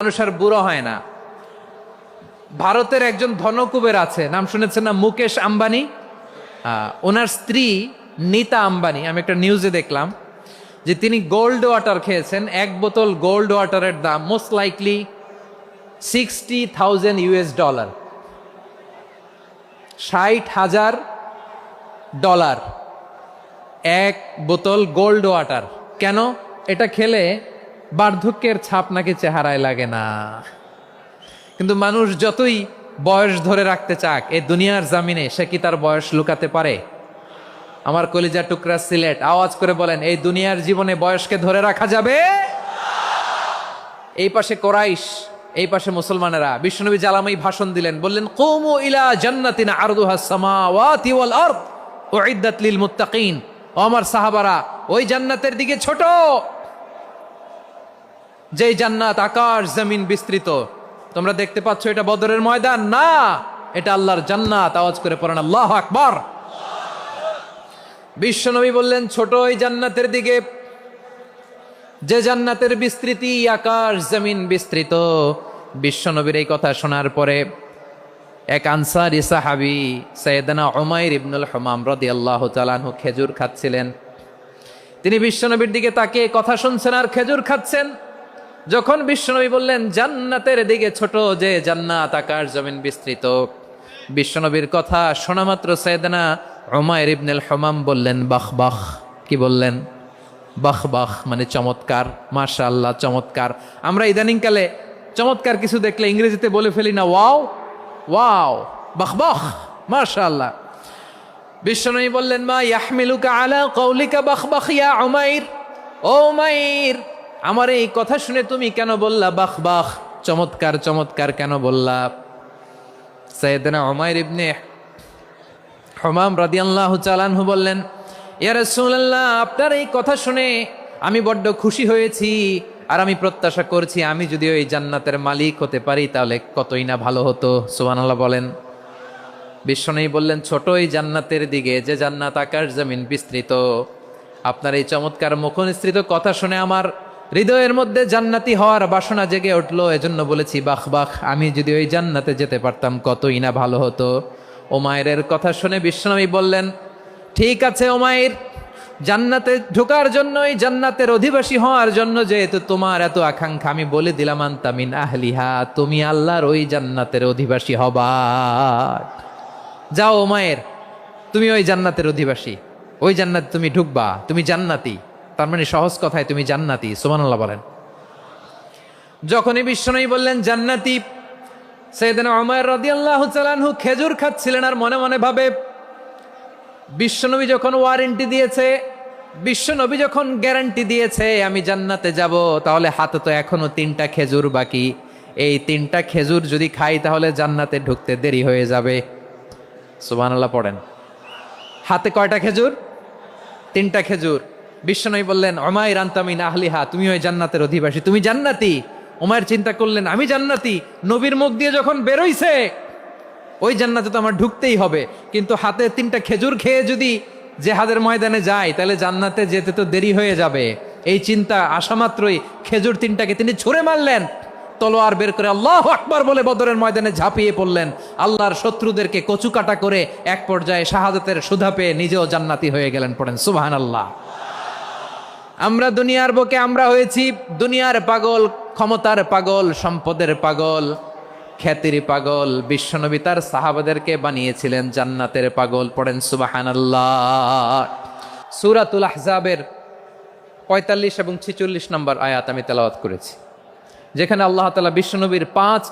মানুষ আর বুড়ো হয় না। ভারতের একজন ধনকুবের আছে, নাম শুনেছেন না? মুকেশ আম্বানি। ওনার স্ত্রী নীতা আম্বানি, আমি একটা নিউজে দেখলাম যে তিনি গোল্ড ওয়াটার খেয়েছেন। এক বোতল গোল্ড ওয়াটারের দাম মোস্ট লাইকলি $60,000, $60,000 এক বোতল গোল্ড ওয়াটার। কেন? এটা খেলে বার্ধক্যের ছাপ নাকি চেহারায় লাগে না। কিন্তু মানুষ যতই বয়স ধরে রাখতে চাক এই দুনিয়ার জামিনে, সে কি তার বয়স লুকাতে পারে? আমার কলিজা টুকরা সিলেট, আওয়াজ করে বলেন, এই দুনিয়ার জীবনে বয়সকে ধরে রাখা যাবে? এই পাশে কোরাইশ, এই পাশে মুসলমানেরা। বিশ্বনবী জালামাই ভাষণ দিলেন, বললেন, কুমু ইলা জান্নাতিন আরদুহাস সামাওয়াতি ওয়াল আরদ উইদ্দাত লিল মুত্তাকিন। ও আমার সাহাবারা, ওই জান্নাতের দিকে ছোট, যেই জান্নাত আকাশ জমিন বিস্তৃত। তোমরা দেখতে পাচ্ছ এটা বদরের ময়দান না, এটা আল্লাহর জান্নাত। আওয়াজ করে পড়েন আল্লাহু আকবার। বিশ্বনবী বললেন, ছোট ওই জান্নাতের দিকে, যে জান্নাতের বিস্তৃতি আকাশ জমিন বিস্তৃত। বিশ্বনবীর এই কথা শোনার পরে এক আনসারী সাহাবী সাইয়েদনা উমাইর ইবনুল হুমাম রাদিয়াল্লাহু তাআলা আনহু খেজুর খাচ্ছিলেন। তিনি বিশ্বনবীর দিকে তাকিয়ে কথা শুনছেন আর খেজুর খাচ্ছেন। যখন বিশ্বনবী বললেন জান্নাতের দিকে ছোট, যে জান্নাত আকাশ জমিন বিস্তৃত, বিশ্বনবীর কথা শোনা মাত্র সাইয়েদনা উমাইর ইবনুল হুমাম বললেন বাহ বাহ। কি বললেন? বাহ বাহ, মানে চমৎকার, মাশাআল্লাহ, চমৎকার। আমরা ইদানিংকালে চমৎকার কিছু দেখলে ইংরেজিতে বলে ফেলি না, ওয়াও ওয়াও, বাহ বাহ, মাশাআল্লাহ। বিশ্বনবী বললেন, মা ইয়াহমিলুকা আলা কওলিকা বাহ বাহ ইয়া উমাইর। ও উমাইর, আমার এই কথা শুনে তুমি কেন বললা বাহ বাহ, চমৎকার চমৎকার কেন বললা? সাইয়েদনা উমাইর ইবনে হুমাম রাদিয়াল্লাহু তাআলা আনহু বললেন, ইয়া রাসূলুল্লাহ, আপনার এই কথা শুনে আমি বড্ড খুশি হয়েছি, আর আমি প্রত্যাশা করছি আমি যদি ওই জান্নাতের মালিক হতে পারি তাহলে কতই না ভালো হতো। সুবহানাল্লাহ বলেন। বিশ্বনবী বললেন, ছোট ওই জান্নাতের দিকে, যে জান্নাত আকাশ জমিন বিস্তৃত। আপনার এই চমৎকার মুখনিসৃত কথা শুনে আমার হৃদয়ের মধ্যে জান্নাতি হওয়ার বাসনা জেগে উঠলো, এজন্য বলেছি বাহ বাহ, আমি যদি ওই জান্নাতে যেতে পারতাম কতই না ভালো হতো। উমাইরের কথা শুনে বিশ্বনবী বললেন, ঠিক আছে উমাইর, জান্নাতে ঢোকার জন্য, এই জান্নাতের অধিবাসী হওয়ার জন্য যেহেতু তোমার এত আকাঙ্ক্ষা, আমি বলে দিলাম আনতা মিন আহলিহা, তুমি আল্লাহর ওই জান্নাতের অধিবাসী হবা। যাও উমাইর, তুমি ওই জান্নাতের অধিবাসী, ওই জান্নাতে তুমি ঢুকবা, তুমি জান্নাতি। তার মানে সহজ কথায় তুমি জান্নাতি। সুবহানাল্লাহ বলেন। যখনই বিশ্বনবী বললেন জান্নাতি, সাইয়েদনা উমাইর রাদিয়াল্লাহু তাআলা আনহু খেজুর খাচ্ছিলেন আর মনে মনে ভাবে, বিশ্বনবী যখন ওয়ারেন্টি দিয়েছে, বিশ্বনবী যখন গ্যারান্টি দিয়েছে আমি জান্নাতে যাব, তাহলে হাতে তো এখনো 3টা খেজুর বাকি। এই 3টা খেজুর যদি খাই তাহলে জান্নাতে ঢুকতে দেরি হয়ে যাবে। সুবহানাল্লাহ পড়েন। হাতে কয়টা খেজুর? 3টা খেজুর। বিশ্বনবী বললেন, উমাইর আনতা মিন আহলিহা, তুমি ওই জান্নাতের অধিবাসী, তুমি জান্নাতি। উমাইর চিন্তা করলেন, আমি জান্নাতি, নবীর মুখ দিয়ে যখন বেরোইছে ওই জান্নাতে তো আমার ঢুকতেই হবে, কিন্তু হাতে 3টা খেজুর খেয়ে যদি জেহাদের ময়দানে যায় তাহলে জান্নাতে যেতে তো দেরি হয়ে যাবে। এই চিন্তা আসা মাত্রই খেজুর 3টাকে তিনি ছুঁড়ে মারলেন, তলোয়ার বের করে আল্লাহু আকবার বলে বদরের ময়দানে ঝাঁপিয়ে পড়লেন। আল্লাহর শত্রুদেরকে কচুকাটা করে এক পর্যায়ে শাহাদাতের সুধা পেয়ে নিজেও জান্নাতি হয়ে গেলেন। পড়েন সুবহানাল্লাহ। আমরা দুনিয়ার বুকে আমরা হয়েছি দুনিয়ার পাগল, ক্ষমতার পাগল, সম্পদের পাগল, খ্যাতির পাগল। বিশ্বনবী তার সাহাবাদেরকে বানিয়েছিলেন জান্নাতের পাগল। পড়েন সুবহানাল্লাহ। সূরাতুল আহজাবের 45 এবং 46 নম্বর আয়াত আমি তেলাওয়াত করেছি, যেখানে আল্লাহ তাআলা বিশ্বনবীর 5